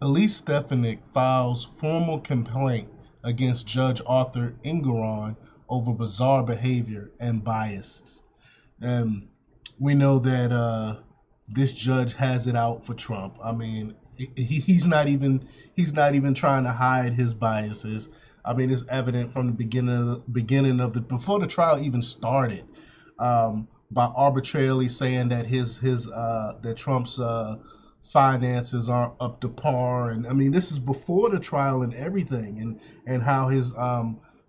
Elise Stefanik files formal complaint against Judge Arthur Engoron over bizarre behavior and biases. And we know that this judge has it out for Trump. I mean, he's not even trying to hide his biases. I mean, it's evident from the beginning of the before the trial even started, by arbitrarily saying that his that Trump's finances aren't up to par. And I mean, this is before the trial and everything, and how his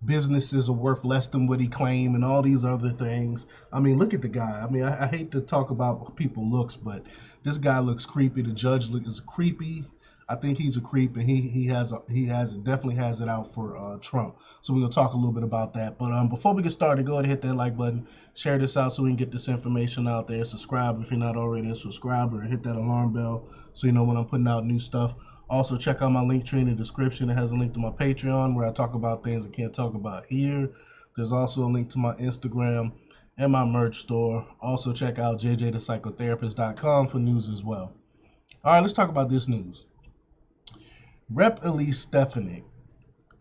businesses are worth less than what he claimed and all these other things. I mean, look at the guy. I mean, I hate to talk about people looks, but this guy looks creepy. The judge is creepy. I think he's a creep, and he definitely has it out for Trump. So we're gonna talk a little bit about that. But before we get started, go ahead and hit that like button, share this out so we can get this information out there. Subscribe if you're not already a subscriber, and hit that alarm bell so you know when I'm putting out new stuff. Also, check out my link tree in the description. It has a link to my Patreon where I talk about things I can't talk about here. There's also a link to my Instagram and my merch store. Also, check out jjthepsychotherapist.com for news as well. All right, let's talk about this news. Rep. Elise Stefanik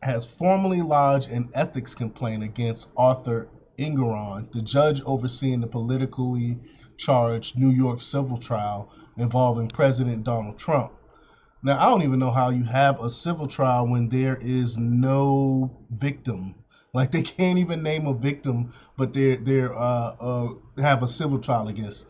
has formally lodged an ethics complaint against Arthur Engoron, the judge overseeing the politically charged New York civil trial involving President Donald Trump. Now, I don't even know how you have a civil trial when there is no victim. Like, they can't even name a victim, but they have a civil trial against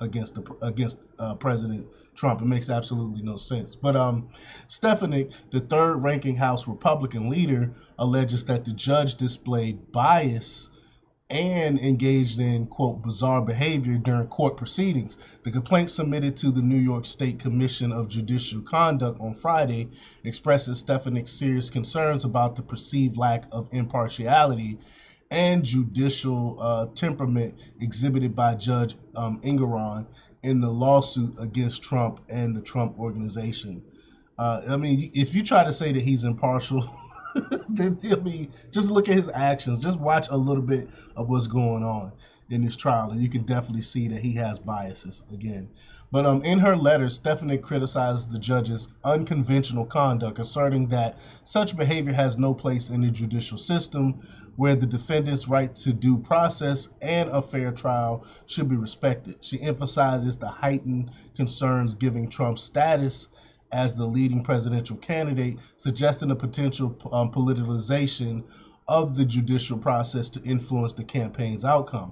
President Trump. It makes absolutely no sense. But Stefanik, the third-ranking House Republican leader, alleges that the judge displayed bias and engaged in, quote, bizarre behavior during court proceedings. The complaint submitted to the New York State Commission of Judicial Conduct on Friday expresses Stefanik's serious concerns about the perceived lack of impartiality and judicial temperament exhibited by Judge Engoron in the lawsuit against Trump and the Trump Organization. I mean, if you try to say that he's impartial, then I mean, just look at his actions. Just watch a little bit of what's going on in this trial, and you can definitely see that he has biases again. But in her letter, Stefanik criticizes the judge's unconventional conduct, asserting that such behavior has no place in the judicial system, where the defendant's right to due process and a fair trial should be respected. She emphasizes the heightened concerns giving Trump's status as the leading presidential candidate, suggesting a potential politicization of the judicial process to influence the campaign's outcome.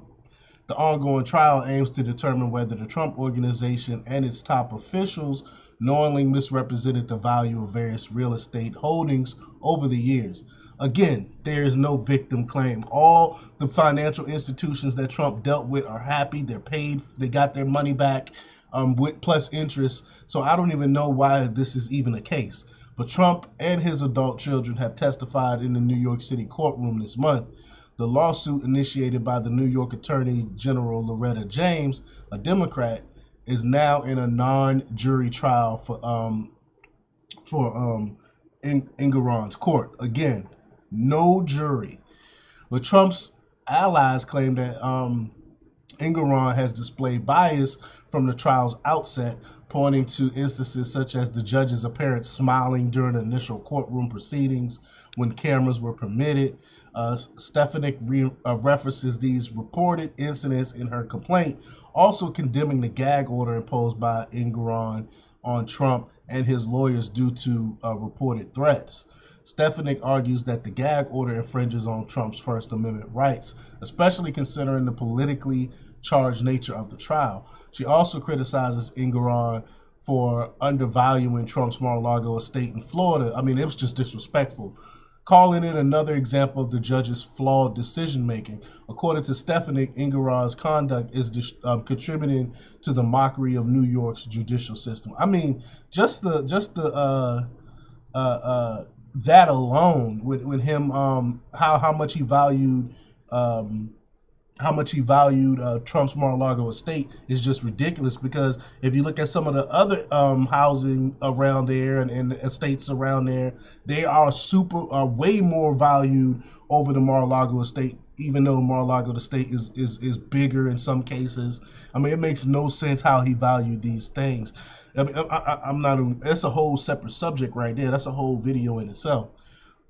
The ongoing trial aims to determine whether the Trump Organization and its top officials knowingly misrepresented the value of various real estate holdings over the years. Again, there is no victim claim. All the financial institutions that Trump dealt with are happy. They're paid. They got their money back with plus interest. So I don't even know why this is even a case. But Trump and his adult children have testified in the New York City courtroom this month. The lawsuit, initiated by the New York Attorney General Loretta James, a Democrat, is now in a non-jury trial for Engoron's court. Again, no jury. But Trump's allies claim that Engoron has displayed bias from the trial's outset, pointing to instances such as the judge's apparent smiling during the initial courtroom proceedings when cameras were permitted. Stefanik references these reported incidents in her complaint, also condemning the gag order imposed by Engoron on Trump and his lawyers due to reported threats. Stefanik argues that the gag order infringes on Trump's First Amendment rights, especially considering the politically charged nature of the trial. She also criticizes Engoron for undervaluing Trump's Mar-a-Lago estate in Florida. I mean, it was just disrespectful, calling it another example of the judge's flawed decision-making. According to Stefanik, Engoron's conduct is contributing to the mockery of New York's judicial system. I mean, just the that alone with him, how much he valued Trump's Mar-a-Lago estate is just ridiculous, because if you look at some of the other housing around there and the estates around there, they are way more valued over the Mar-a-Lago estate, even though Mar-a-Lago estate is bigger in some cases. I mean, it makes no sense how he valued these things. I mean, I'm not. That's a whole separate subject right there. That's a whole video in itself.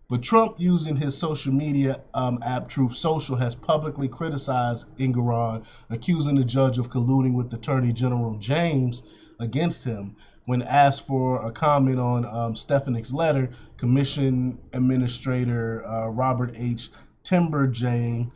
But Trump, using his social media app Truth Social, has publicly criticized Engoron, accusing the judge of colluding with Attorney General James against him. When asked for a comment on Stefanik's letter, Commission Administrator Robert H. Timberjane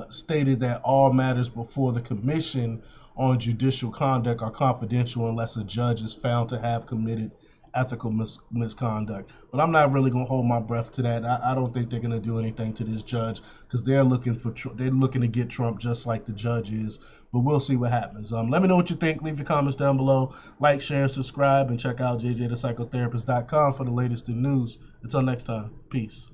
stated that all matters before the Commission on judicial conduct are confidential unless a judge is found to have committed ethical misconduct. But I'm not really gonna hold my breath to that. I don't think they're gonna do anything to this judge because they're looking to get Trump just like the judge is. But we'll see what happens. Let me know what you think. Leave your comments down below. Like, share, subscribe, and check out jjthepsychotherapist.com for the latest in news. Until next time, peace.